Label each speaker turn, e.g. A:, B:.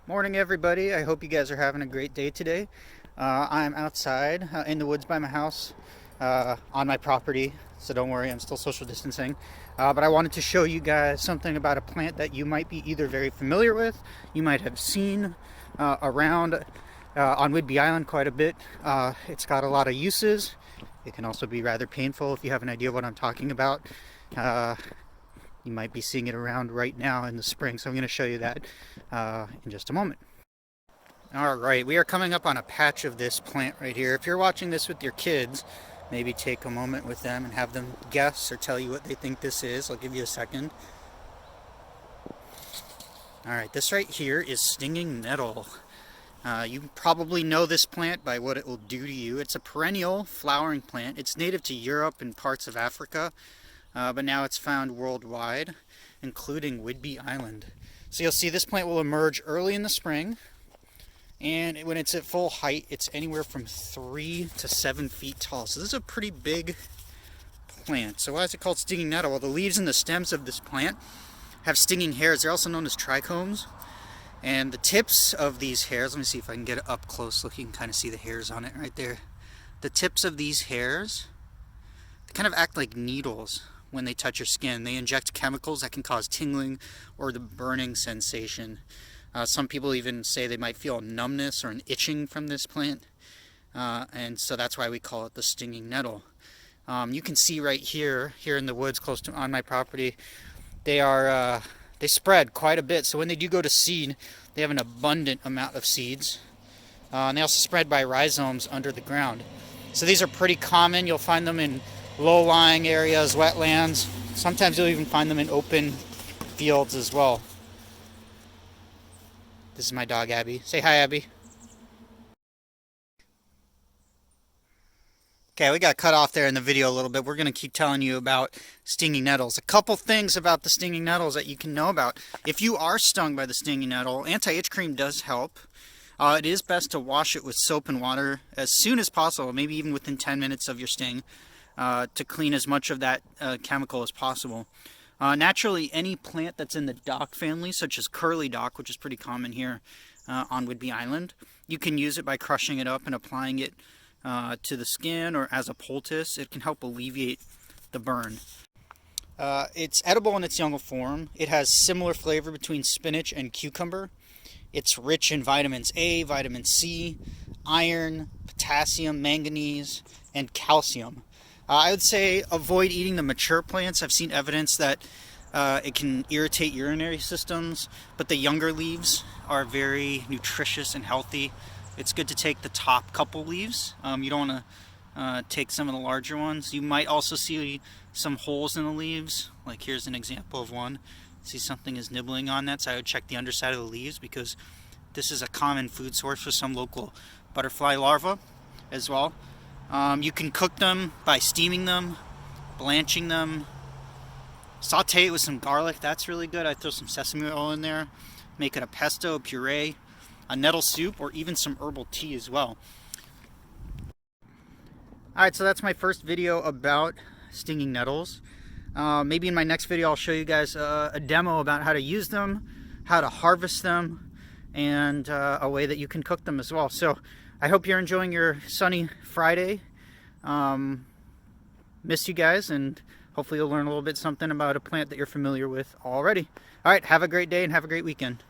A: Morning, everybody. I hope you guys are having a great day today. I'm outside in the woods by my house on my property, so don't worry, I'm still social distancing. But I wanted to show you guys something about a plant that you might be either very familiar with, you might have seen around on Whidbey Island quite a bit. It's got a lot of uses. It can also be rather painful if you have an idea what I'm talking about. You might be seeing it around right now in the spring, so I'm going to show you that in just a moment. Alright, we are coming up on a patch of this plant right here. If you're watching this with your kids, maybe take a moment with them and have them guess or tell you what they think this is. I'll give you a second. Alright, this right here is Stinging Nettle. You probably know this plant by what it will do to you. It's a perennial flowering plant. It's native to Europe and parts of Africa. But now it's found worldwide, including Whidbey Island. So you'll see this plant will emerge early in the spring, and when it's at full height, it's anywhere from 3 to 7 feet tall. So this is a pretty big plant. So why is it called stinging nettle? Well, the leaves and the stems of this plant have stinging hairs. They're also known as trichomes. And the tips of these hairs, let me see if I can get it up close. Look, you can kind of see the hairs on it right there. The tips of these hairs, they kind of act like needles. When they touch your skin, they inject chemicals that can cause tingling or the burning sensation. Some people even say they might feel a numbness or an itching from this plant, and so that's why we call it the stinging nettle. You can see right here in the woods close to on my property, they spread quite a bit. So when they do go to seed, they have an abundant amount of seeds, and they also spread by rhizomes under the ground. So these are pretty common. You'll find them in low-lying areas, wetlands. Sometimes you'll even find them in open fields as well. This is my dog, Abby. Say hi, Abby. Okay, we got cut off there in the video a little bit. We're going to keep telling you about stinging nettles. A couple things about the stinging nettles that you can know about. If you are stung by the stinging nettle, anti-itch cream does help. It is best to wash it with soap and water as soon as possible, maybe even within 10 minutes of your sting. To clean as much of that chemical as possible. Naturally, any plant that's in the dock family, such as curly dock, which is pretty common here on Whidbey Island, you can use it by crushing it up and applying it to the skin or as a poultice. It can help alleviate the burn. It's edible in its young form. It has similar flavor between spinach and cucumber. It's rich in vitamins A, vitamin C, iron, potassium, manganese, and calcium. I would say avoid eating the mature plants. I've seen evidence that it can irritate urinary systems, but the younger leaves are very nutritious and healthy. It's good to take the top couple leaves. You don't want to take some of the larger ones. You might also see some holes in the leaves. Like here's an example of one. See something is nibbling on that, so I would check the underside of the leaves because this is a common food source for some local butterfly larvae as well. You can cook them by steaming them, blanching them, saute it with some garlic. That's really good. I throw some sesame oil in there, make it a pesto, a puree, a nettle soup, or even some herbal tea as well. Alright, so that's my first video about stinging nettles. Maybe in my next video I'll show you guys a demo about how to use them, how to harvest them, and a way that you can cook them as well. So I hope you're enjoying your sunny Friday. Miss you guys, and hopefully you'll learn a little bit something about a plant that you're familiar with already. All right, have a great day and have a great weekend.